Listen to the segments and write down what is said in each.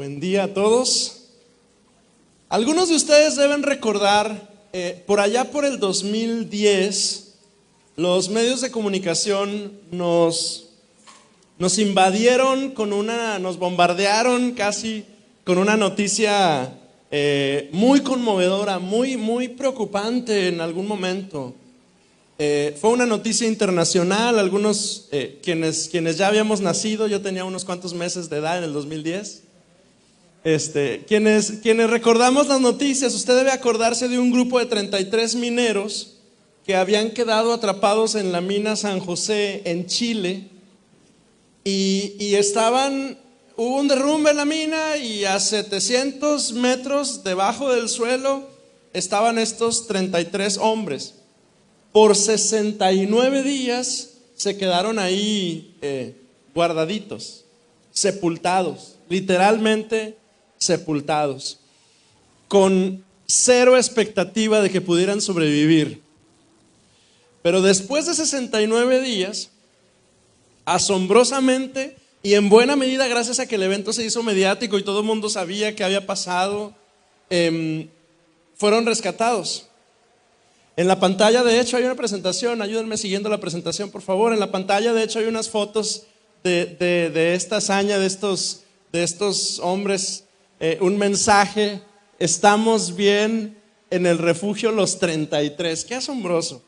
Buen día a todos. Algunos de ustedes deben recordar, por allá por el 2010, los medios de comunicación nos invadieron nos bombardearon casi con una noticia muy conmovedora, muy preocupante en algún momento. Fue una noticia internacional. Algunos quienes ya habíamos nacido, yo tenía unos cuantos meses de edad en el 2010. Quienes recordamos las noticias, usted debe acordarse de un grupo de 33 mineros que habían quedado atrapados en la mina San José en Chile y hubo un derrumbe en la mina y a 700 metros debajo del suelo estaban estos 33 hombres. Por 69 días se quedaron ahí guardaditos, sepultados, literalmente sepultados, con cero expectativa de que pudieran sobrevivir. Pero después de 69 días, asombrosamente y en buena medida gracias a que el evento se hizo mediático y todo el mundo sabía qué había pasado, fueron rescatados. En la pantalla de hecho hay una presentación, ayúdenme siguiendo la presentación por favor. En la pantalla de hecho hay unas fotos de esta hazaña de estos hombres. Un mensaje: estamos bien en el refugio los 33. Qué asombroso.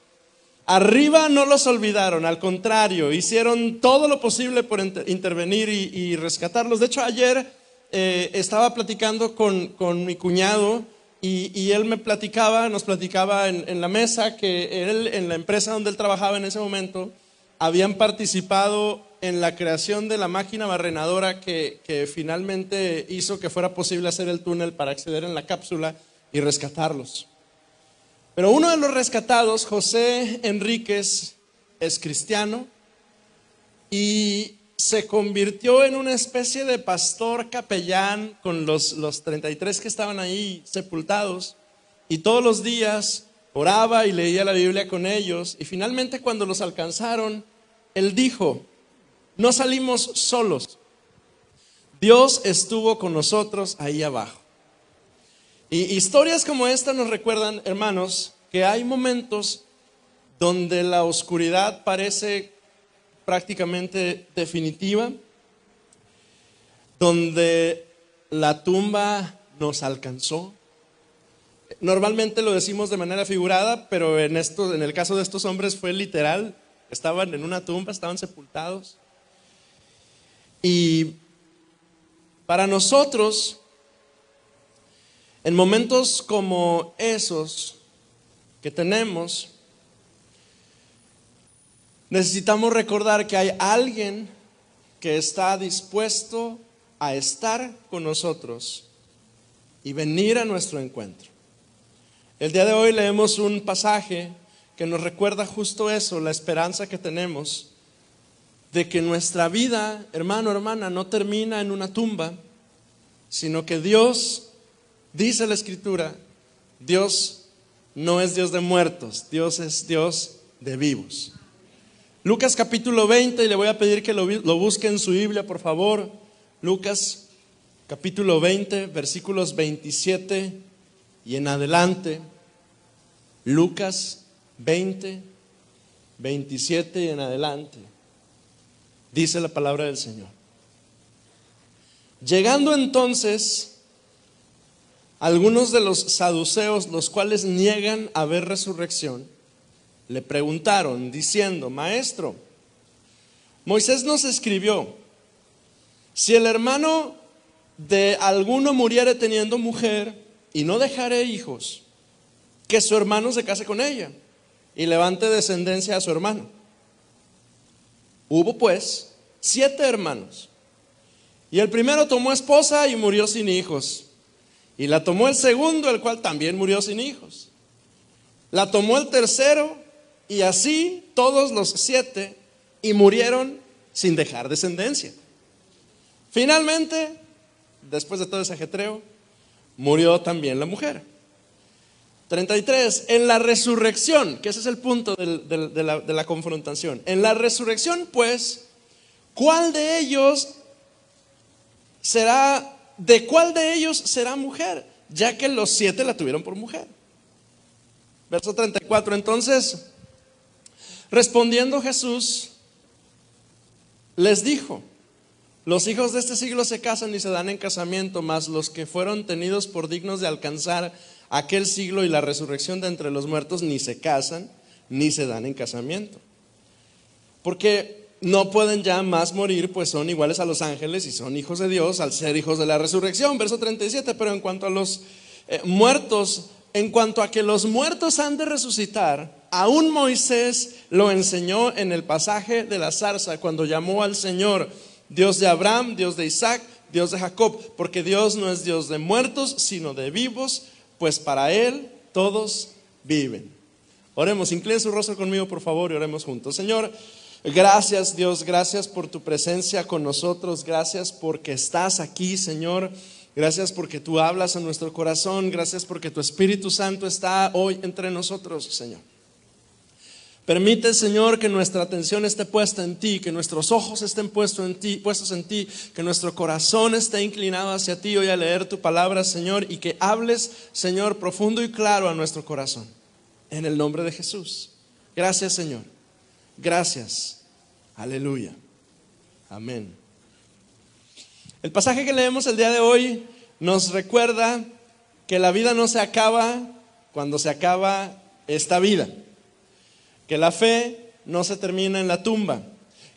Arriba no los olvidaron, al contrario, hicieron todo lo posible por intervenir y rescatarlos. De hecho, ayer estaba platicando con mi cuñado y él nos platicaba en la mesa que él, en la empresa donde él trabajaba en ese momento, habían participado en la creación de la máquina barrenadora que finalmente hizo que fuera posible hacer el túnel para acceder en la cápsula y rescatarlos. Pero uno de los rescatados, José Enríquez, es cristiano y se convirtió en una especie de pastor capellán con los 33 que estaban ahí sepultados, y todos los días oraba y leía la Biblia con ellos. Y finalmente, cuando los alcanzaron, él dijo: no salimos solos, Dios estuvo con nosotros ahí abajo. Y historias como esta nos recuerdan, hermanos, que hay momentos donde la oscuridad parece prácticamente definitiva, donde la tumba nos alcanzó. Normalmente lo decimos de manera figurada, pero en el caso de estos hombres fue literal. Estaban en una tumba, estaban sepultados. Y para nosotros, en momentos como esos que tenemos, necesitamos recordar que hay alguien que está dispuesto a estar con nosotros y venir a nuestro encuentro. El día de hoy leemos un pasaje que nos recuerda justo eso, la esperanza que tenemos de que nuestra vida, hermano, hermana, no termina en una tumba, sino que Dios, dice la Escritura, Dios no es Dios de muertos, Dios es Dios de vivos. Lucas capítulo 20, y le voy a pedir que lo busque en su Biblia, por favor. Lucas capítulo 20, versículos 27 y en adelante. Lucas 20, 27 y en adelante. Dice la palabra del Señor: llegando entonces algunos de los saduceos, los cuales niegan haber resurrección, le preguntaron diciendo: Maestro, Moisés nos escribió: si el hermano de alguno muriere teniendo mujer y no dejare hijos, que su hermano se case con ella y levante descendencia a su hermano. Hubo pues 7 hermanos, y el primero tomó esposa y murió sin hijos, y la tomó el segundo, el cual también murió sin hijos. La tomó el tercero, y así todos los 7, y murieron sin dejar descendencia. Finalmente, después de todo ese ajetreo, murió también la mujer. 33. En la resurrección, que ese es el punto de la confrontación. En la resurrección, pues, ¿cuál de ellos será ¿de cuál de ellos será mujer? Ya que los 7 la tuvieron por mujer. Verso 34, entonces, respondiendo Jesús, les dijo: los hijos de este siglo se casan y se dan en casamiento, mas los que fueron tenidos por dignos de alcanzar aquel siglo y la resurrección de entre los muertos ni se casan ni se dan en casamiento. Porque no pueden ya más morir, pues son iguales a los ángeles y son hijos de Dios al ser hijos de la resurrección. Verso 37, pero en cuanto a los muertos, en cuanto a que los muertos han de resucitar, aún Moisés lo enseñó en el pasaje de la zarza, cuando llamó al Señor Dios de Abraham, Dios de Isaac, Dios de Jacob, porque Dios no es Dios de muertos, sino de vivos, pues para Él todos viven. Oremos, incline su rostro conmigo por favor y oremos juntos. Señor, gracias Dios, gracias por tu presencia con nosotros, gracias porque estás aquí, Señor. Gracias porque tú hablas a nuestro corazón, gracias porque tu Espíritu Santo está hoy entre nosotros, Señor. Permite, Señor, que nuestra atención esté puesta en ti, que nuestros ojos estén puestos en ti, que nuestro corazón esté inclinado hacia ti hoy a leer tu palabra, Señor, y que hables, Señor, profundo y claro a nuestro corazón. En el nombre de Jesús. Gracias, Señor. Gracias. Aleluya. Amén. El pasaje que leemos el día de hoy nos recuerda que la vida no se acaba cuando se acaba esta vida. Que la fe no se termina en la tumba,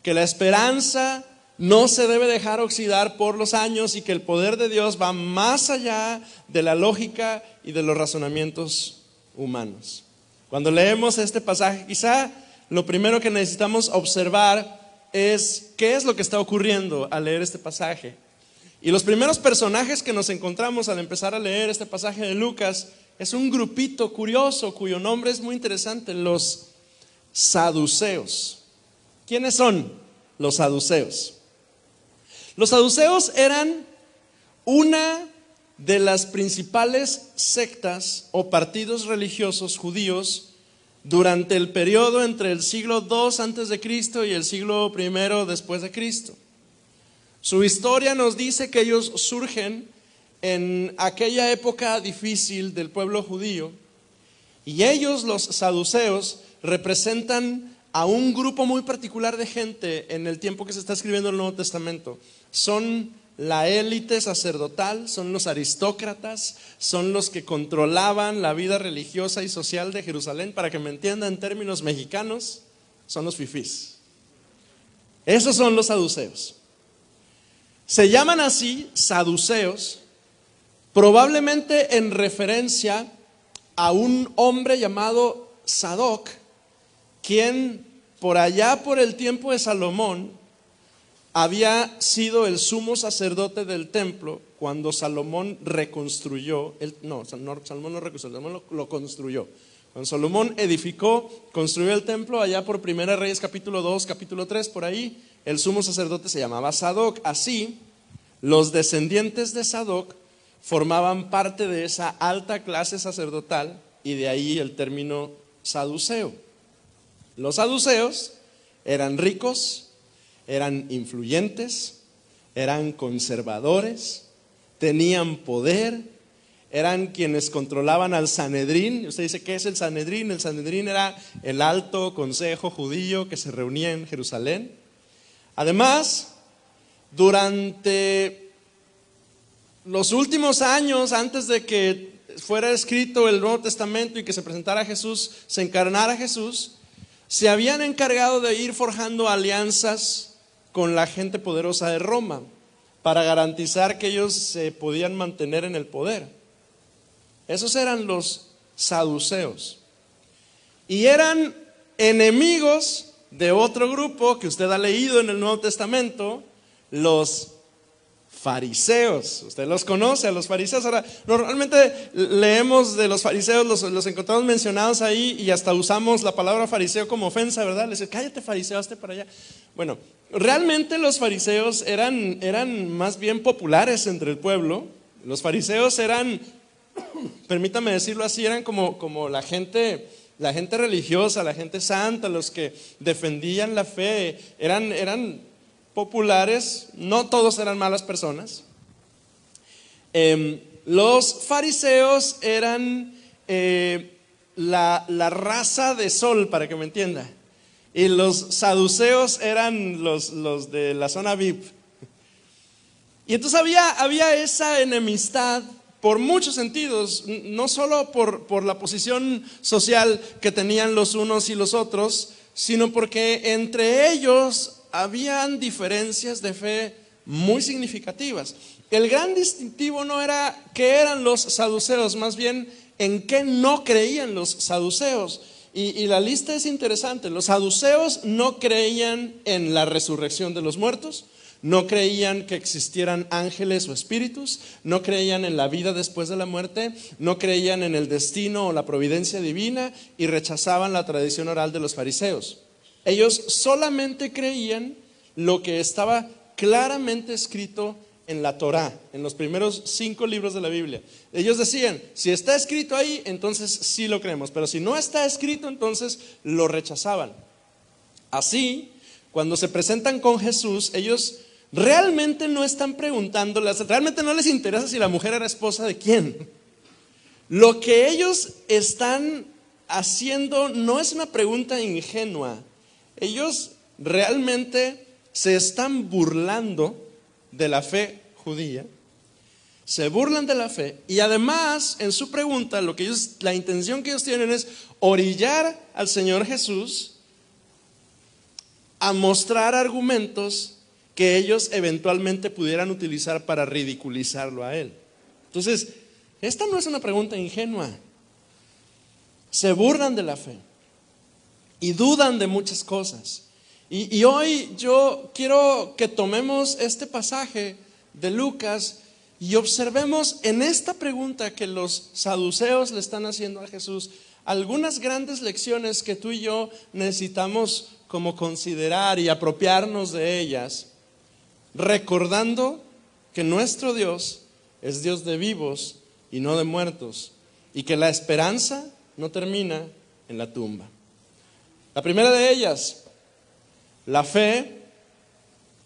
que la esperanza no se debe dejar oxidar por los años y que el poder de Dios va más allá de la lógica y de los razonamientos humanos. Cuando leemos este pasaje, quizá lo primero que necesitamos observar es qué es lo que está ocurriendo al leer este pasaje. Y los primeros personajes que nos encontramos al empezar a leer este pasaje de Lucas es un grupito curioso cuyo nombre es muy interesante, los saduceos. ¿Quiénes son los saduceos? Los saduceos eran una de las principales sectas o partidos religiosos judíos durante el periodo entre el siglo II antes de Cristo y el siglo I después de Cristo. Su historia nos dice que ellos surgen en aquella época difícil del pueblo judío y ellos, los saduceos, representan a un grupo muy particular de gente en el tiempo que se está escribiendo el Nuevo Testamento. Son la élite sacerdotal, son los aristócratas, son los que controlaban la vida religiosa y social de Jerusalén. Para que me entiendan en términos mexicanos, son los fifís. Esos son los saduceos. Se llaman así saduceos, probablemente en referencia a un hombre llamado Sadoc, quien por allá por el tiempo de Salomón había sido el sumo sacerdote del templo cuando Salomón reconstruyó, Salomón no reconstruyó, Salomón lo construyó. Cuando Salomón edificó, construyó el templo allá por Primera Reyes capítulo 2, capítulo 3, por ahí, el sumo sacerdote se llamaba Sadoc. Así, los descendientes de Sadoc formaban parte de esa alta clase sacerdotal y de ahí el término saduceo. Los saduceos eran ricos, eran influyentes, eran conservadores, tenían poder, eran quienes controlaban al Sanedrín. Usted dice, ¿qué es el Sanedrín? El Sanedrín era el alto consejo judío que se reunía en Jerusalén. Además, durante los últimos años, antes de que fuera escrito el Nuevo Testamento y que se presentara Jesús, se encarnara Jesús, se habían encargado de ir forjando alianzas con la gente poderosa de Roma para garantizar que ellos se podían mantener en el poder. Esos eran los saduceos y eran enemigos de otro grupo que usted ha leído en el Nuevo Testamento, los fariseos. Usted los conoce, a los fariseos. Ahora, normalmente leemos de los fariseos, los encontramos mencionados ahí y hasta usamos la palabra fariseo como ofensa, ¿verdad? Les dice, cállate fariseo, hazte para allá. Bueno, realmente los fariseos eran más bien populares entre el pueblo. Los fariseos eran, permítame decirlo así, eran como la gente religiosa, la gente santa, los que defendían la fe, eran populares, no todos eran malas personas. Los fariseos eran la raza de sol, para que me entienda. Y los saduceos eran los de la zona VIP. Y entonces había esa enemistad por muchos sentidos, no solo por la posición social que tenían los unos y los otros, sino porque entre ellos habían diferencias de fe muy significativas. El gran distintivo no era qué eran los saduceos, más bien en qué no creían los saduceos. Y la lista es interesante. Los saduceos no creían en la resurrección de los muertos, no creían que existieran ángeles o espíritus, no creían en la vida después de la muerte, no creían en el destino o la providencia divina y rechazaban la tradición oral de los fariseos. Ellos solamente creían lo que estaba claramente escrito en la Torá, en los primeros 5 libros de la Biblia. Ellos decían, si está escrito ahí, entonces sí lo creemos, pero si no está escrito, entonces lo rechazaban. Así, cuando se presentan con Jesús, ellos realmente no están preguntándoles, realmente no les interesa si la mujer era esposa de quién. Lo que ellos están haciendo no es una pregunta ingenua. Ellos realmente se están burlando de la fe judía, se burlan de la fe y además en su pregunta la intención que ellos tienen es orillar al Señor Jesús a mostrar argumentos que ellos eventualmente pudieran utilizar para ridiculizarlo a él. Entonces, esta no es una pregunta ingenua. Se burlan de la fe y dudan de muchas cosas. Y hoy yo quiero que tomemos este pasaje de Lucas y observemos en esta pregunta que los saduceos le están haciendo a Jesús algunas grandes lecciones que tú y yo necesitamos como considerar y apropiarnos de ellas, recordando que nuestro Dios es Dios de vivos y no de muertos, y que la esperanza no termina en la tumba. La primera de ellas, la fe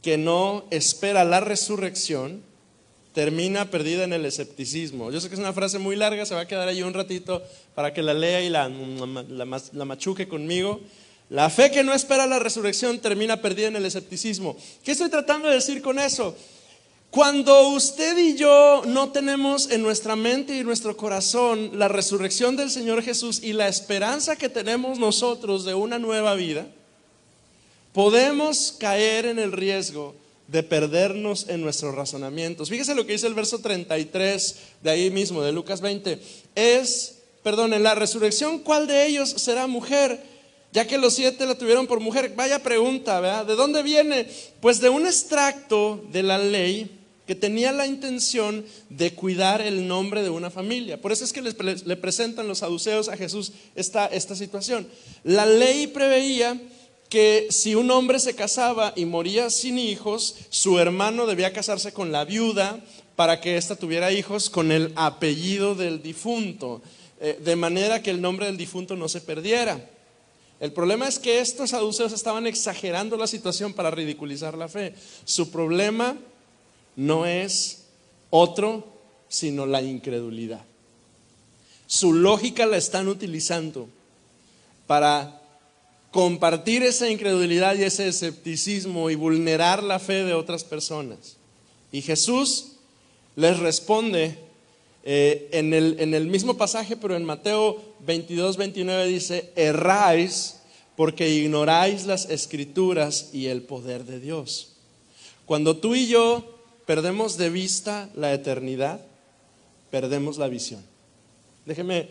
que no espera la resurrección termina perdida en el escepticismo. Yo sé que es una frase muy larga, se va a quedar ahí un ratito para que la lea y la machuque conmigo. La fe que no espera la resurrección termina perdida en el escepticismo. ¿Qué estoy tratando de decir con eso? Cuando usted y yo no tenemos en nuestra mente y en nuestro corazón la resurrección del Señor Jesús y la esperanza que tenemos nosotros de una nueva vida, podemos caer en el riesgo de perdernos en nuestros razonamientos. Fíjese lo que dice el verso 33 de ahí mismo, de Lucas 20. En la resurrección, ¿cuál de ellos será mujer? Ya que los 7 la tuvieron por mujer. Vaya pregunta, ¿verdad? ¿De dónde viene? Pues de un extracto de la ley que tenía la intención de cuidar el nombre de una familia. Por eso es que le presentan los saduceos a Jesús esta situación. La ley preveía que si un hombre se casaba y moría sin hijos, su hermano debía casarse con la viuda para que ésta tuviera hijos con el apellido del difunto, de manera que el nombre del difunto no se perdiera. El problema es que estos saduceos estaban exagerando la situación para ridiculizar la fe. Su problema no es otro, sino la incredulidad. Su lógica la están utilizando para compartir esa incredulidad y ese escepticismo y vulnerar la fe de otras personas. Y Jesús les responde en el mismo pasaje, pero en Mateo 22, 29 dice: erráis porque ignoráis las escrituras y el poder de Dios. Cuando tú y yo perdemos de vista la eternidad, perdemos la visión. Déjeme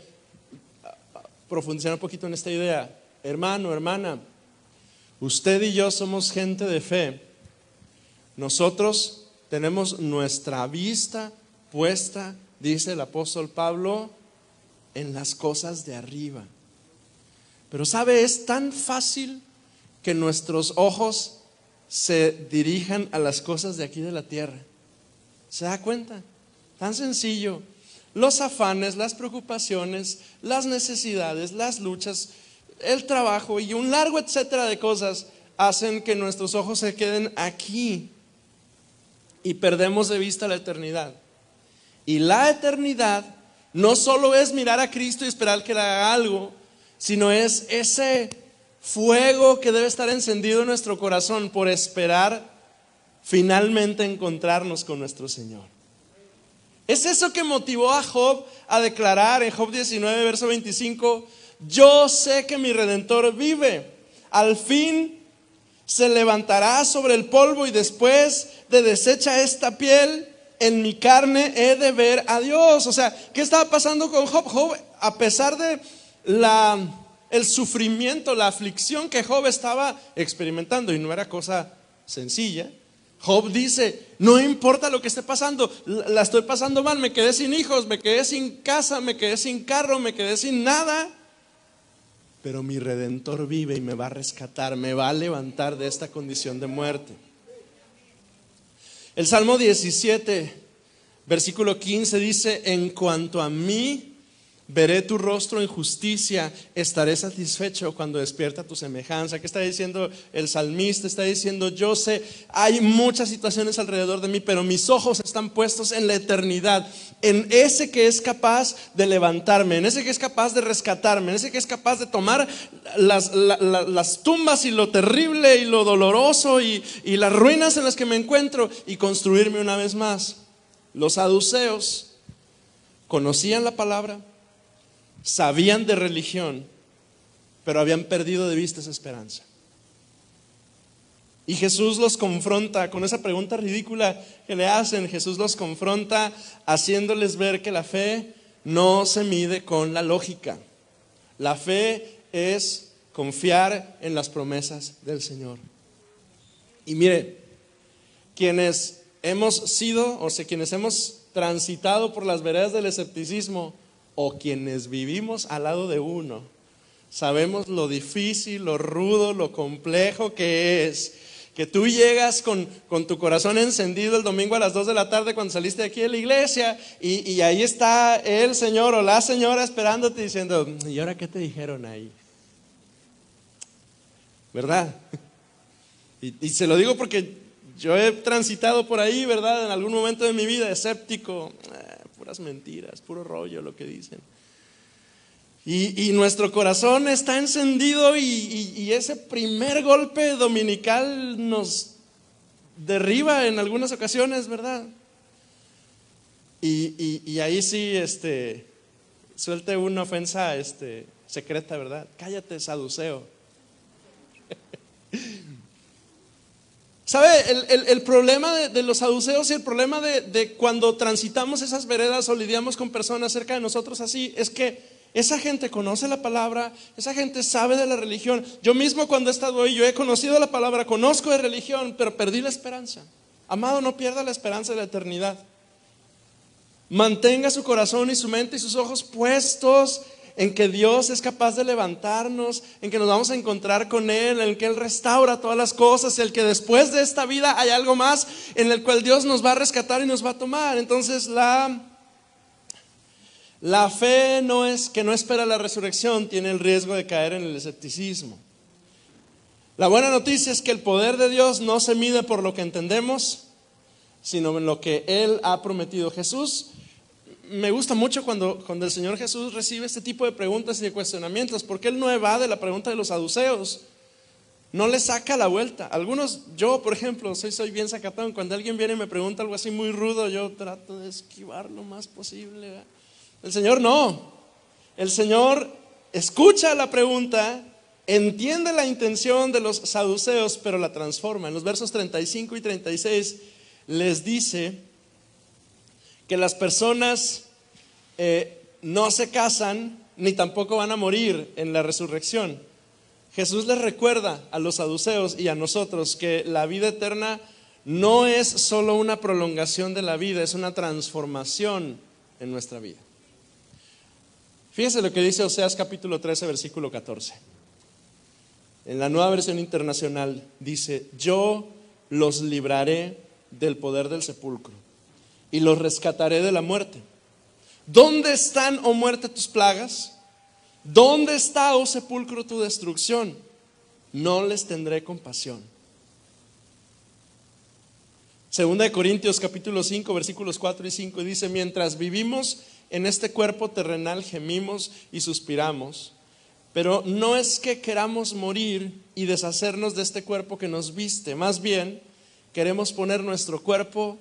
profundizar un poquito en esta idea. Hermano, hermana, usted y yo somos gente de fe. Nosotros tenemos nuestra vista puesta, dice el apóstol Pablo, en las cosas de arriba. Pero sabe, es tan fácil que nuestros ojos se dirijan a las cosas de aquí de la tierra. ¿Se da cuenta? Tan sencillo. Los afanes, las preocupaciones, las necesidades, las luchas, el trabajo y un largo etcétera de cosas hacen que nuestros ojos se queden aquí y perdemos de vista la eternidad. Y la eternidad no solo es mirar a Cristo y esperar que Él haga algo, sino es ese fuego que debe estar encendido en nuestro corazón por esperar finalmente encontrarnos con nuestro Señor. Es eso que motivó a Job a declarar en Job 19, verso 25: yo sé que mi Redentor vive, al fin se levantará sobre el polvo, y después de deshecha esta piel, en mi carne he de ver a Dios. O sea, ¿qué estaba pasando con Job? Job, a pesar de el sufrimiento, la aflicción que Job estaba experimentando, y no era cosa sencilla, Job dice: no importa lo que esté pasando, la estoy pasando mal, me quedé sin hijos, me quedé sin casa, me quedé sin carro, me quedé sin nada, pero mi Redentor vive y me va a rescatar, me va a levantar de esta condición de muerte. El Salmo 17, versículo 15 dice: en cuanto a mí, veré tu rostro en justicia, estaré satisfecho cuando despierta tu semejanza. ¿Qué está diciendo el salmista? Está diciendo: yo sé, hay muchas situaciones alrededor de mí, pero mis ojos están puestos en la eternidad, en ese que es capaz de levantarme, en ese que es capaz de rescatarme, en ese que es capaz de tomar las tumbas y lo terrible y lo doloroso y las ruinas en las que me encuentro y construirme una vez más. Los saduceos conocían la palabra, sabían de religión, pero habían perdido de vista esa esperanza. Y Jesús los confronta con esa pregunta ridícula que le hacen. Jesús los confronta haciéndoles ver que la fe no se mide con la lógica. La fe es confiar en las promesas del Señor. Y mire, quienes hemos transitado por las veredas del escepticismo, o quienes vivimos al lado de uno, sabemos lo difícil, lo rudo, lo complejo que es. Que tú llegas con tu corazón encendido el domingo a las 2 de la tarde cuando saliste de aquí de la iglesia, y ahí está el señor o la señora esperándote diciendo: ¿y ahora qué te dijeron ahí? ¿Verdad? Y se lo digo porque yo he transitado por ahí, ¿verdad? En algún momento de mi vida, escéptico, puras mentiras, puro rollo lo que dicen. Y nuestro corazón está encendido, y ese primer golpe dominical nos derriba en algunas ocasiones, ¿verdad? Y ahí sí, suelte una ofensa secreta, ¿verdad? Cállate, saduceo. ¿Sabe? El problema de los saduceos y el problema de cuando transitamos esas veredas o lidiamos con personas cerca de nosotros así, es que esa gente conoce la palabra, esa gente sabe de la religión. Yo mismo, cuando he estado ahí, yo he conocido la palabra, conozco de religión, pero perdí la esperanza. Amado, no pierda la esperanza de la eternidad. Mantenga su corazón y su mente y sus ojos puestos en que Dios es capaz de levantarnos, en que nos vamos a encontrar con Él, en que Él restaura todas las cosas, en que después de esta vida hay algo más en el cual Dios nos va a rescatar y nos va a tomar. Entonces la fe que no espera la resurrección tiene el riesgo de caer en el escepticismo. La buena noticia es que el poder de Dios no se mide por lo que entendemos, sino en lo que Él ha prometido. Jesús, me gusta mucho cuando el Señor Jesús recibe este tipo de preguntas y de cuestionamientos, porque Él no evade la pregunta de los saduceos, no le saca la vuelta. Algunos, yo por ejemplo, soy bien sacatón. Cuando alguien viene y me pregunta algo así muy rudo, yo trato de esquivar lo más posible, ¿verdad? El Señor no. El Señor escucha la pregunta, entiende la intención de los saduceos, pero la transforma. En los versos 35 y 36 les dice que las personas no se casan ni tampoco van a morir en la resurrección. Jesús les recuerda a los saduceos y a nosotros que la vida eterna no es solo una prolongación de la vida, es una transformación en nuestra vida. Fíjese lo que dice Oseas capítulo 13, versículo 14. En la Nueva Versión Internacional dice: yo los libraré del poder del sepulcro y los rescataré de la muerte. ¿Dónde están, oh muerte, tus plagas? ¿Dónde está, oh sepulcro, tu destrucción? No les tendré compasión. Segunda de Corintios capítulo 5 versículos 4 y 5 dice: mientras vivimos en este cuerpo terrenal gemimos y suspiramos, pero no es que queramos morir y deshacernos de este cuerpo que nos viste, más bien queremos poner nuestro cuerpo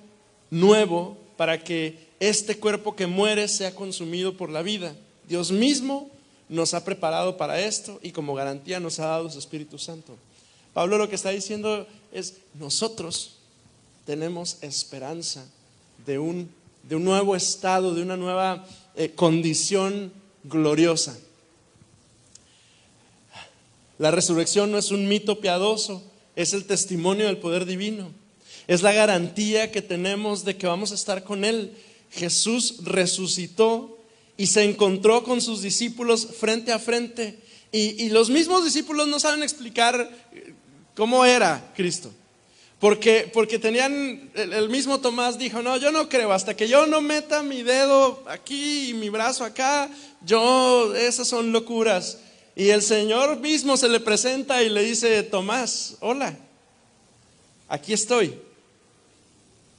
nuevo para que este cuerpo que muere sea consumido por la vida. Dios mismo nos ha preparado para esto y como garantía nos ha dado su Espíritu Santo. Pablo lo que está diciendo es: nosotros tenemos esperanza de un nuevo estado, de una nueva condición gloriosa. La resurrección no es un mito piadoso, es el testimonio del poder divino. Es la garantía que tenemos de que vamos a estar con Él. Jesús resucitó y se encontró con sus discípulos frente a frente. Y los mismos discípulos no saben explicar cómo era Cristo. Porque tenían, el mismo Tomás dijo: no, yo no creo, hasta que yo no meta mi dedo aquí y mi brazo acá, esas son locuras. Y el Señor mismo se le presenta y le dice: Tomás, hola, aquí estoy.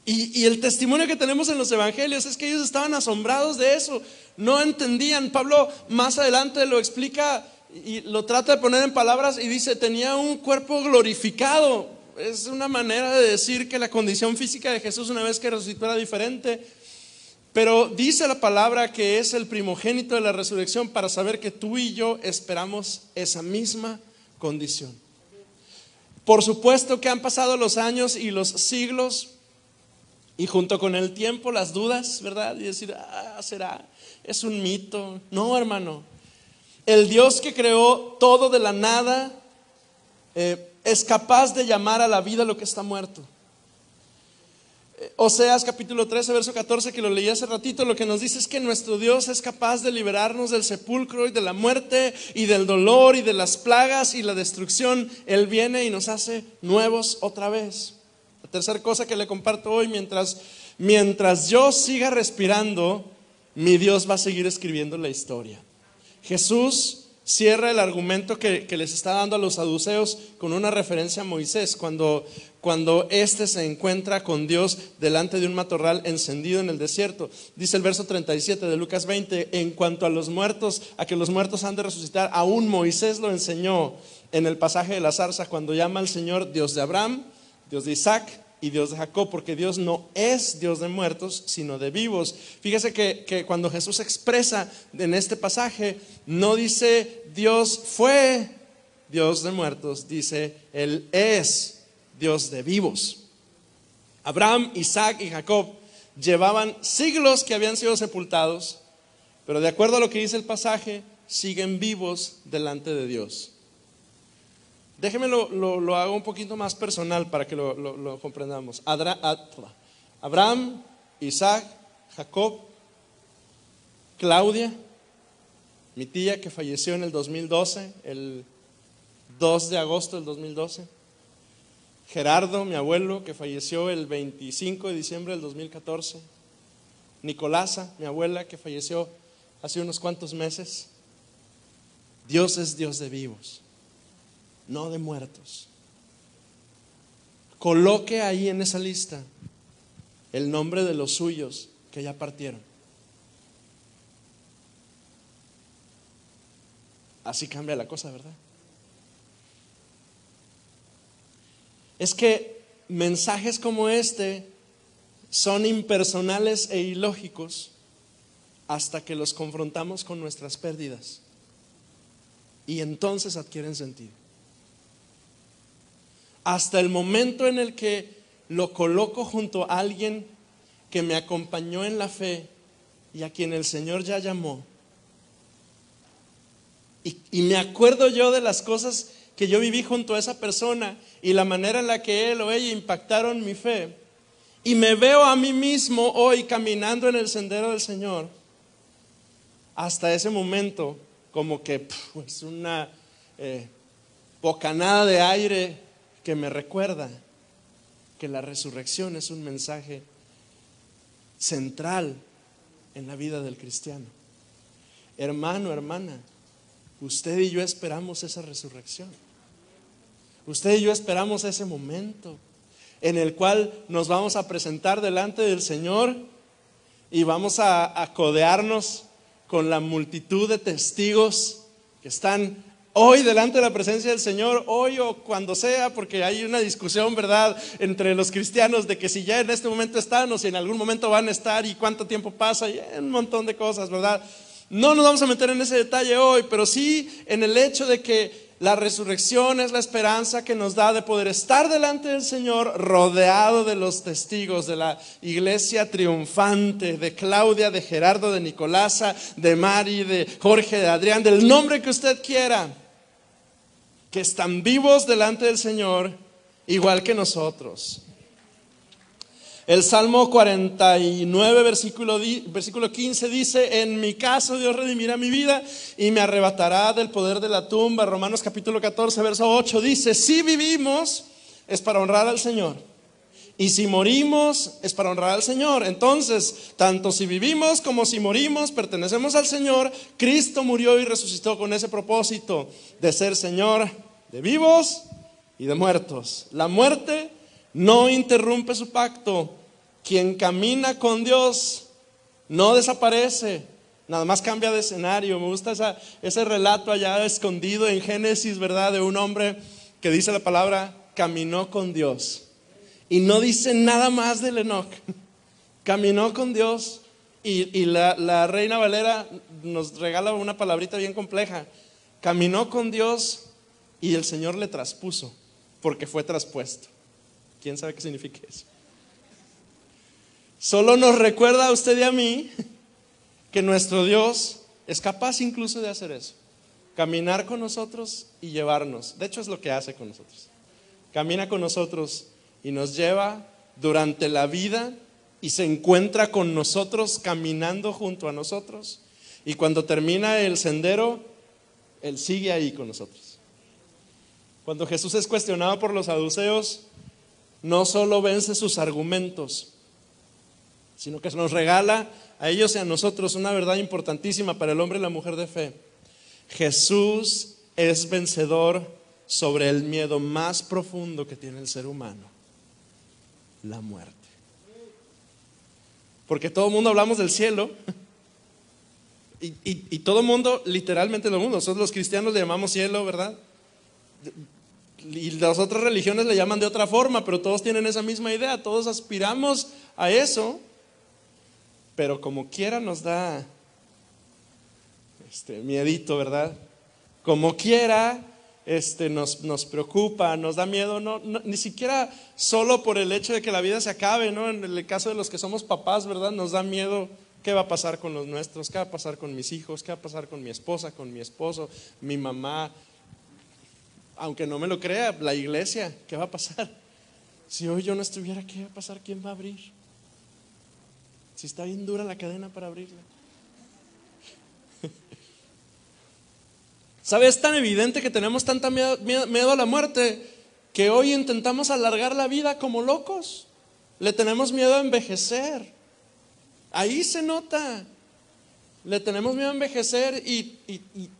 Y el testimonio que tenemos en los evangelios es que ellos estaban asombrados de eso, no entendían. Pablo más adelante lo explica y lo trata de poner en palabras y dice: tenía un cuerpo glorificado. Es una manera de decir que la condición física de Jesús una vez que resucitó era diferente. Pero dice la palabra que es el primogénito de la resurrección para saber que tú y yo esperamos esa misma condición. Por supuesto que han pasado los años y los siglos, y junto con el tiempo las dudas, ¿verdad? Y decir: ¿será? Es un mito. No, hermano. El Dios que creó todo de la nada es capaz de llamar a la vida lo que está muerto. Oseas capítulo 13 verso 14, que lo leí hace ratito, lo que nos dice es que nuestro Dios es capaz de liberarnos del sepulcro y de la muerte y del dolor y de las plagas y la destrucción. Él viene y nos hace nuevos otra vez. La tercera cosa que le comparto hoy: mientras yo siga respirando, mi Dios va a seguir escribiendo la historia. Jesús cierra el argumento que les está dando a los saduceos con una referencia a Moisés, cuando éste se encuentra con Dios delante de un matorral encendido en el desierto. Dice el verso 37 de Lucas 20: en cuanto a los muertos, a que los muertos han de resucitar, aún Moisés lo enseñó en el pasaje de la zarza, cuando llama al Señor Dios de Abraham, Dios de Isaac y Dios de Jacob, porque Dios no es Dios de muertos, sino de vivos. Fíjese que cuando Jesús expresa en este pasaje, no dice Dios fue Dios de muertos, dice Él es Dios de vivos. Abraham, Isaac y Jacob llevaban siglos que habían sido sepultados, pero de acuerdo a lo que dice el pasaje, siguen vivos delante de Dios. Déjeme lo hago un poquito más personal para que lo comprendamos. Abraham, Isaac, Jacob, Claudia, mi tía que falleció en el 2012, el 2 de agosto del 2012. Gerardo, mi abuelo, que falleció el 25 de diciembre del 2014. Nicolasa, mi abuela, que falleció hace unos cuantos meses. Dios es Dios de vivos, no de muertos. Coloque ahí en esa lista el nombre de los suyos que ya partieron. Así cambia la cosa, ¿verdad? Es que mensajes como este son impersonales e ilógicos hasta que los confrontamos con nuestras pérdidas, y entonces adquieren sentido. Hasta el momento en el que lo coloco junto a alguien que me acompañó en la fe y a quien el Señor ya llamó, y me acuerdo yo de las cosas que yo viví junto a esa persona y la manera en la que él o ella impactaron mi fe, y me veo a mí mismo hoy caminando en el sendero del Señor, hasta ese momento como que es una bocanada de aire que me recuerda que la resurrección es un mensaje central en la vida del cristiano. Hermano, hermana, usted y yo esperamos esa resurrección. Usted y yo esperamos ese momento. en el cual nos vamos a presentar delante del Señor y vamos a codearnos con la multitud de testigos que están hoy delante de la presencia del Señor, hoy o cuando sea, porque hay una discusión, ¿verdad?, entre los cristianos de que si ya en este momento están o si en algún momento van a estar y cuánto tiempo pasa y un montón de cosas, ¿verdad? No nos vamos a meter en ese detalle hoy, pero sí en el hecho de que la resurrección es la esperanza que nos da de poder estar delante del Señor rodeado de los testigos de la iglesia triunfante, de Claudia, de Gerardo, de Nicolasa, de Mari, de Jorge, de Adrián, del nombre que usted quiera, que están vivos delante del Señor igual que nosotros. El Salmo 49, versículo 15 dice: en mi caso Dios redimirá mi vida y me arrebatará del poder de la tumba. Romanos capítulo 14, verso 8 dice: si vivimos es para honrar al Señor, y si morimos es para honrar al Señor. Entonces, tanto si vivimos como si morimos, pertenecemos al Señor. Cristo murió y resucitó con ese propósito de ser Señor de vivos y de muertos. La muerte no interrumpe su pacto. Quien camina con Dios no desaparece, nada más cambia de escenario. Me gusta ese relato allá escondido en Génesis, ¿verdad?, de un hombre que dice la palabra caminó con Dios. Y no dice nada más del Enoc. Caminó con Dios. Y la Reina Valera nos regala una palabrita bien compleja. Caminó con Dios y el Señor le traspuso, porque fue traspuesto. ¿Quién sabe qué significa eso? Solo nos recuerda a usted y a mí que nuestro Dios es capaz incluso de hacer eso. Caminar con nosotros y llevarnos. De hecho es lo que hace con nosotros. Camina con nosotros y nos lleva durante la vida y se encuentra con nosotros caminando junto a nosotros. Y cuando termina el sendero, Él sigue ahí con nosotros. Cuando Jesús es cuestionado por los saduceos, no solo vence sus argumentos, sino que nos regala a ellos y a nosotros una verdad importantísima para el hombre y la mujer de fe. Jesús es vencedor sobre el miedo más profundo que tiene el ser humano: la muerte. Porque todo el mundo hablamos del cielo y todo el mundo, literalmente todo el mundo, nosotros los cristianos le llamamos cielo, ¿verdad? Y las otras religiones le llaman de otra forma, pero todos tienen esa misma idea, todos aspiramos a eso. Pero como quiera nos da miedito, ¿verdad? Como quiera nos preocupa, nos da miedo, no, ni siquiera solo por el hecho de que la vida se acabe, ¿no? En el caso de los que somos papás, ¿verdad? Nos da miedo. ¿Qué va a pasar con los nuestros? ¿Qué va a pasar con mis hijos? ¿Qué va a pasar con mi esposa, con mi esposo, mi mamá? Aunque no me lo crea, la iglesia, ¿qué va a pasar? Si hoy yo no estuviera, ¿qué va a pasar? ¿Quién va a abrir? Si está bien dura la cadena para abrirla. ¿Sabe? Es tan evidente que tenemos tanta miedo a la muerte que hoy intentamos alargar la vida como locos. Le tenemos miedo a envejecer. Ahí se nota. Le tenemos miedo a envejecer y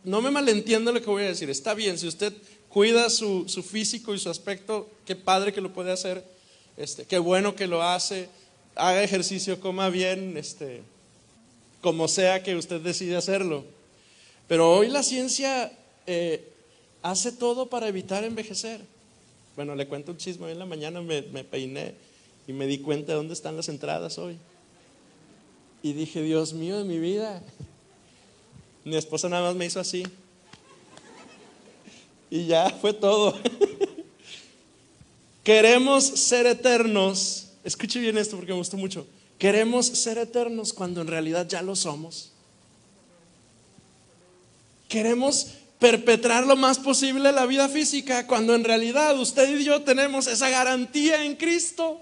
no me malentienda lo que voy a decir. Está bien, si usted cuida su físico y su aspecto, qué padre que lo puede hacer, qué bueno que lo hace. Haga ejercicio, coma bien, como sea que usted decide hacerlo. Pero hoy la ciencia hace todo para evitar envejecer. Bueno, le cuento un chisme. Hoy en la mañana me peiné y me di cuenta de dónde están las entradas hoy. Y dije, Dios mío de mi vida. Mi esposa nada más me hizo así. Y ya fue todo. Queremos ser eternos. Escuche bien esto porque me gustó mucho. Queremos ser eternos cuando en realidad ya lo somos. Queremos perpetrar lo más posible la vida física cuando en realidad usted y yo tenemos esa garantía en Cristo.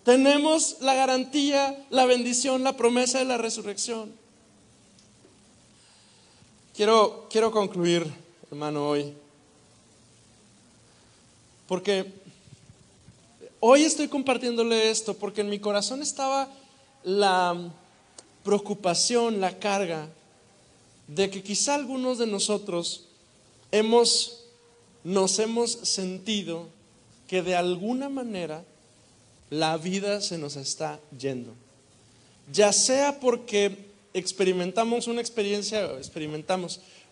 Tenemos la garantía, la bendición, la promesa de la resurrección. Quiero concluir, hermano, hoy. Porque hoy estoy compartiéndole esto porque en mi corazón estaba la preocupación, la carga de que quizá algunos de nosotros nos hemos sentido que de alguna manera la vida se nos está yendo. Ya sea porque experimentamos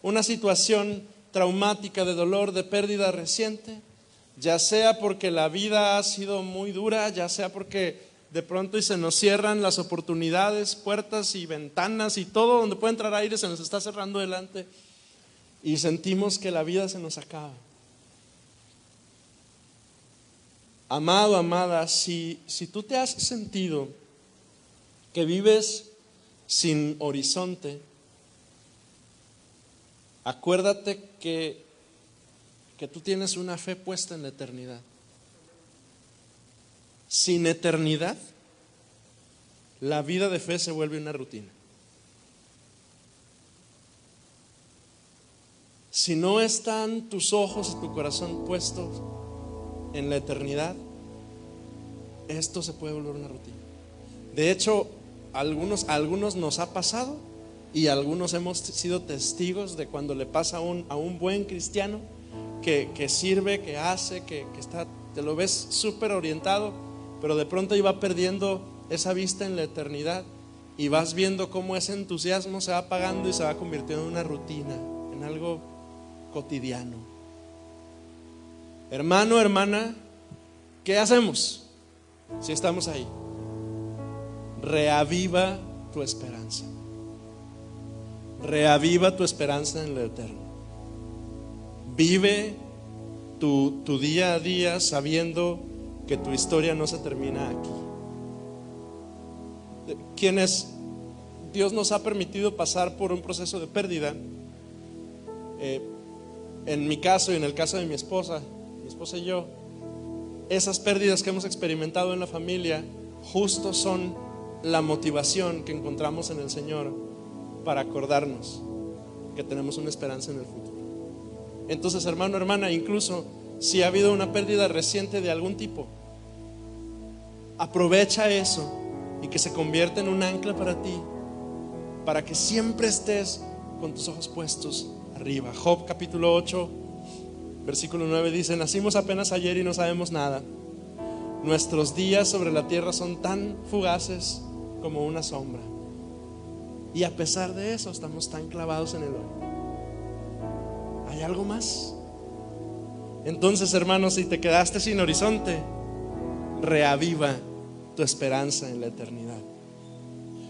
una situación traumática de dolor, de pérdida reciente, ya sea porque la vida ha sido muy dura, ya sea porque de pronto y se nos cierran las oportunidades, puertas y ventanas y todo donde puede entrar aire se nos está cerrando delante y sentimos que la vida se nos acaba. Amado, amada, si tú te has sentido que vives sin horizonte, acuérdate que tú tienes una fe puesta en la eternidad. Sin eternidad, la vida de fe se vuelve una rutina. Si no están tus ojos y tu corazón puestos en la eternidad, esto se puede volver una rutina. De hecho, a algunos nos ha pasado y algunos hemos sido testigos de cuando le pasa a un buen cristiano que sirve, que hace, que está, te lo ves súper orientado, pero de pronto iba perdiendo esa vista en la eternidad y vas viendo cómo ese entusiasmo se va apagando y se va convirtiendo en una rutina, en algo cotidiano. Hermano, hermana, ¿qué hacemos si estamos ahí? Reaviva tu esperanza. Reaviva tu esperanza en lo eterno. Vive tu día a día sabiendo que tu historia no se termina aquí. Quienes Dios nos ha permitido pasar por un proceso de pérdida, en mi caso y en el caso de mi esposa y yo, esas pérdidas que hemos experimentado en la familia justo son la motivación que encontramos en el Señor para acordarnos que tenemos una esperanza en el futuro. Entonces, hermano, hermana, incluso si ha habido una pérdida reciente de algún tipo, aprovecha eso y que se convierta en un ancla para ti, para que siempre estés con tus ojos puestos arriba. Job capítulo 8 versículo 9 dice: nacimos apenas ayer y no sabemos nada. Nuestros días sobre la tierra son tan fugaces como una sombra. Y a pesar de eso estamos tan clavados en el hoy. ¿Hay algo más? Entonces, hermanos, si te quedaste sin horizonte, reaviva tu esperanza en la eternidad.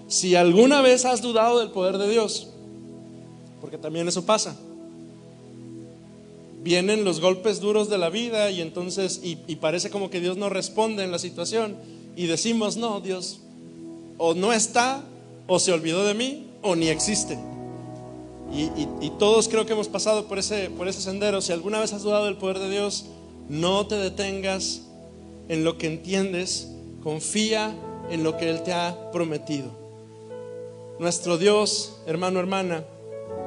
Si alguna vez has dudado del poder de Dios, porque también eso pasa, vienen los golpes duros de la vida y entonces y parece como que Dios no responde en la situación y decimos: no, Dios o no está, o se olvidó de mí, o ni existe. Y todos creo que hemos pasado por ese sendero. Si alguna vez has dudado del poder de Dios, no te detengas en lo que entiendes, confía en lo que Él te ha prometido. Nuestro Dios, hermano, hermana,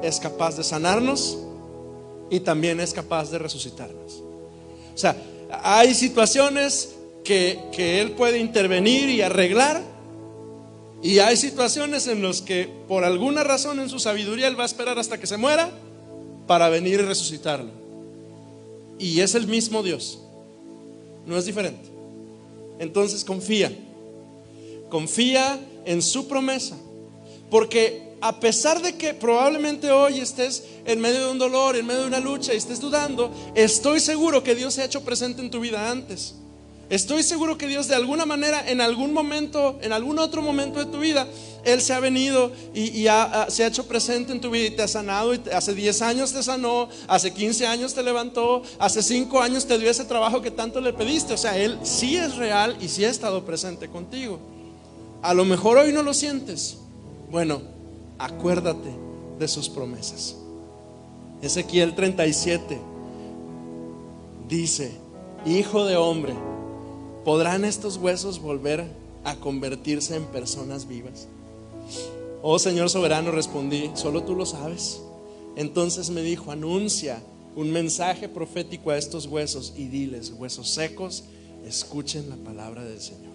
es capaz de sanarnos y también es capaz de resucitarnos. O sea, hay situaciones que Él puede intervenir y arreglar, y hay situaciones en las que por alguna razón en su sabiduría Él va a esperar hasta que se muera para venir y resucitarlo. Y es el mismo Dios, no es diferente. Entonces confía en su promesa, porque a pesar de que probablemente hoy estés en medio de un dolor, en medio de una lucha y estés dudando, estoy seguro que Dios se ha hecho presente en tu vida antes. Estoy seguro que Dios de alguna manera, en algún momento, en algún otro momento de tu vida, Él se ha venido y se ha hecho presente en tu vida y te ha sanado. Y hace 10 años te sanó, hace 15 años te levantó, hace 5 años te dio ese trabajo que tanto le pediste. O sea, Él sí es real y sí ha estado presente contigo. A lo mejor hoy no lo sientes. Bueno, acuérdate de sus promesas. Ezequiel 37 dice: hijo de hombre, ¿podrán estos huesos volver a convertirse en personas vivas? Oh Señor soberano, respondí: solo tú lo sabes. Entonces me dijo: anuncia un mensaje profético a estos huesos y diles: huesos secos, escuchen la palabra del Señor.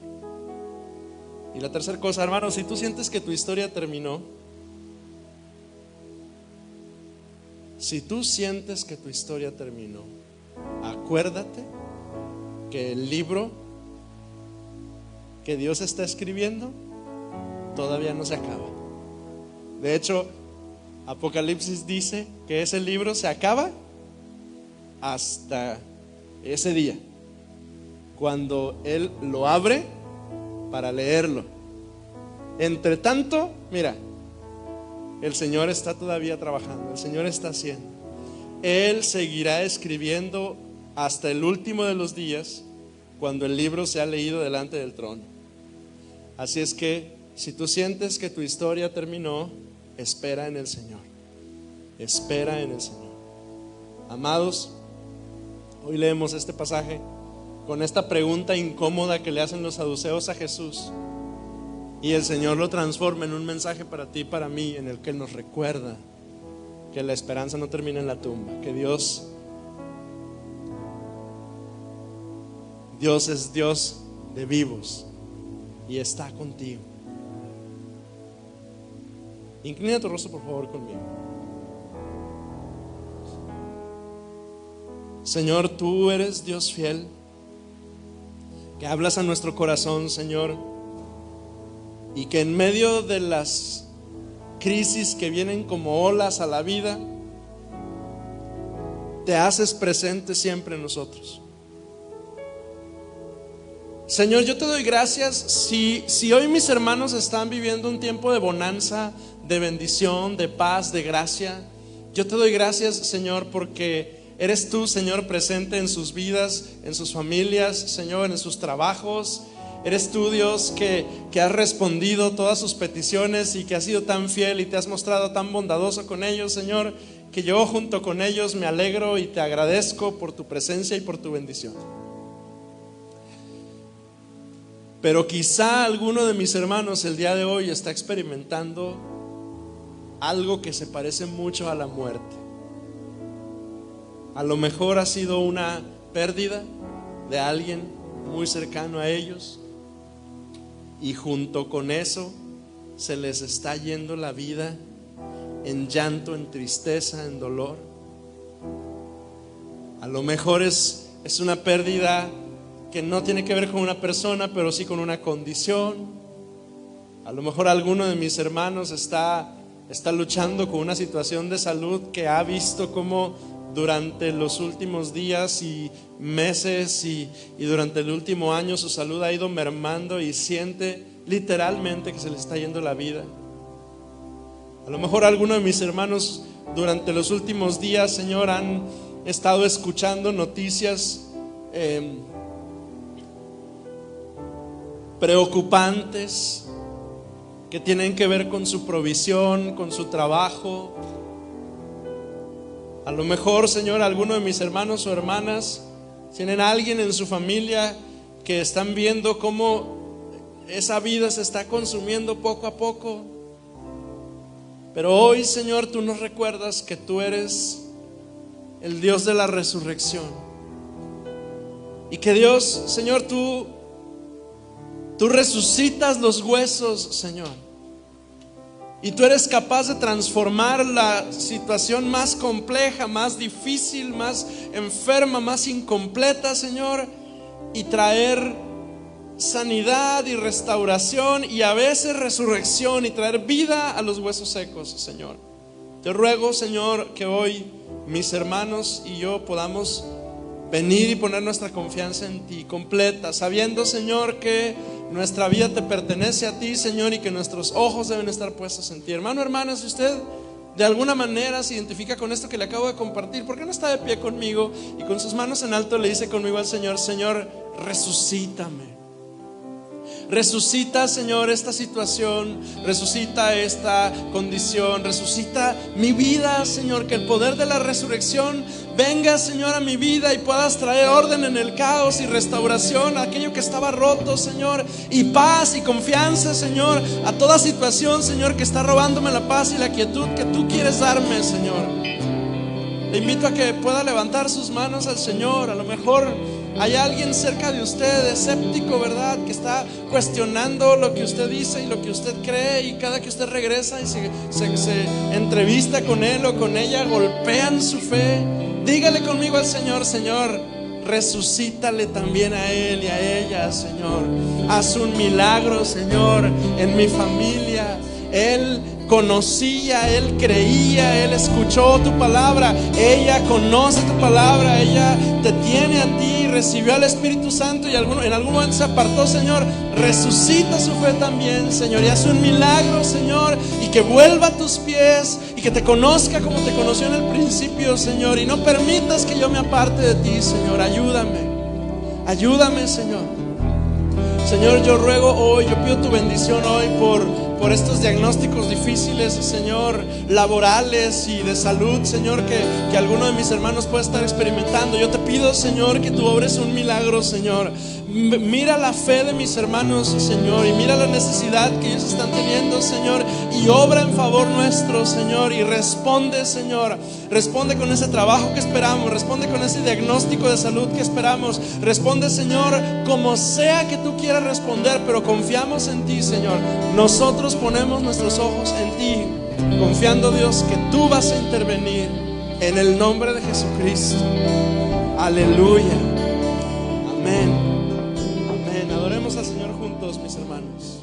Y la tercera cosa, hermano, si tú sientes que tu historia terminó, acuérdate que el libro que Dios está escribiendo todavía no se acaba. De hecho, Apocalipsis dice que ese libro se acaba hasta ese día, cuando Él lo abre para leerlo. Entre tanto, mira, el Señor está todavía trabajando, el Señor está haciendo. Él seguirá escribiendo hasta el último de los días, cuando el libro sea leído delante del trono. Así es que, si tú sientes que tu historia terminó, espera en el Señor. Espera en el Señor. Amados, hoy leemos este pasaje con esta pregunta incómoda que le hacen los saduceos a Jesús, y el Señor lo transforma en un mensaje para ti y para mí, en el que Él nos recuerda que la esperanza no termina en la tumba, que Dios es Dios de vivos y está contigo. Inclina tu rostro por favor conmigo. Señor, tú eres Dios fiel, que hablas a nuestro corazón, Señor, y que en medio de las crisis que vienen como olas a la vida, te haces presente siempre en nosotros. Señor, yo te doy gracias si hoy mis hermanos están viviendo un tiempo de bonanza, de bendición, de paz, de gracia. Yo te doy gracias, Señor, porque eres tú, Señor, presente en sus vidas, en sus familias, Señor, en sus trabajos. Eres tú, Dios, que has respondido todas sus peticiones y que has sido tan fiel y te has mostrado tan bondadoso con ellos, Señor, que yo junto con ellos me alegro y te agradezco por tu presencia y por tu bendición. Pero quizá alguno de mis hermanos el día de hoy está experimentando algo que se parece mucho a la muerte. A lo mejor ha sido una pérdida de alguien muy cercano a ellos, y junto con eso se les está yendo la vida en llanto, en tristeza, en dolor. A lo mejor es una pérdida que no tiene que ver con una persona, pero sí con una condición. A lo mejor alguno de mis hermanos está luchando con una situación de salud que ha visto cómo durante los últimos días y meses y durante el último año su salud ha ido mermando y siente literalmente que se le está yendo la vida. A lo mejor alguno de mis hermanos durante los últimos días, Señor, han estado escuchando noticias preocupantes que tienen que ver con su provisión, con su trabajo. A lo mejor, Señor, alguno de mis hermanos o hermanas tienen a alguien en su familia que están viendo cómo esa vida se está consumiendo poco a poco. Pero hoy, Señor, tú nos recuerdas que tú eres el Dios de la resurrección, y que Dios, Señor, tú resucitas los huesos, Señor, y tú eres capaz de transformar la situación más compleja, más difícil, más enferma, más incompleta, Señor, y traer sanidad y restauración, y a veces resurrección, y traer vida a los huesos secos, Señor. Te ruego, Señor, que hoy mis hermanos y yo podamos venir y poner nuestra confianza en ti completa, sabiendo, Señor, que nuestra vida te pertenece a ti, Señor, y que nuestros ojos deben estar puestos en ti. Hermano, hermana, si usted de alguna manera se identifica con esto que le acabo de compartir, ¿por qué no está de pie conmigo y con sus manos en alto le dice conmigo al Señor: Señor, resucítame. Resucita, Señor, esta situación, resucita esta condición, resucita mi vida, Señor, que el poder de la resurrección venga, Señor, a mi vida y puedas traer orden en el caos y restauración a aquello que estaba roto, Señor, y paz y confianza, Señor, a toda situación, Señor, que está robándome la paz y la quietud que tú quieres darme, Señor. Le invito a que pueda levantar sus manos al Señor. A lo mejor hay alguien cerca de usted escéptico, ¿verdad?, que está cuestionando lo que usted dice y lo que usted cree, y cada que usted regresa y se entrevista con él o con ella, golpean su fe. Dígale conmigo al Señor: Señor, resucítale también a él y a ella, Señor. Haz un milagro, Señor, en mi familia. Él conocía, él creía, él escuchó tu palabra, ella conoce tu palabra, ella te tiene a ti, recibió al Espíritu Santo y en algún momento se apartó, Señor. Resucita su fe también, Señor, y haz un milagro, Señor, y que vuelva a tus pies y que te conozca como te conoció en el principio, Señor. Y no permitas que yo me aparte de ti, Señor. Ayúdame, Señor. Señor, yo ruego hoy, yo pido tu bendición hoy por estos diagnósticos difíciles, Señor, laborales y de salud, Señor, que alguno de mis hermanos puede estar experimentando. Yo te pido, Señor, que tú obres un milagro, Señor. Mira la fe de mis hermanos, Señor, y mira la necesidad que ellos están teniendo, Señor, y obra en favor nuestro, Señor, y responde, Señor. Responde con ese trabajo que esperamos, responde con ese diagnóstico de salud que esperamos. Responde, Señor, como sea que tú quieras responder, pero confiamos en ti, Señor. Nosotros ponemos nuestros ojos en ti, confiando, Dios, que tú vas a intervenir en el nombre de Jesucristo. Aleluya. Amén. Adoremos al Señor juntos, mis hermanos.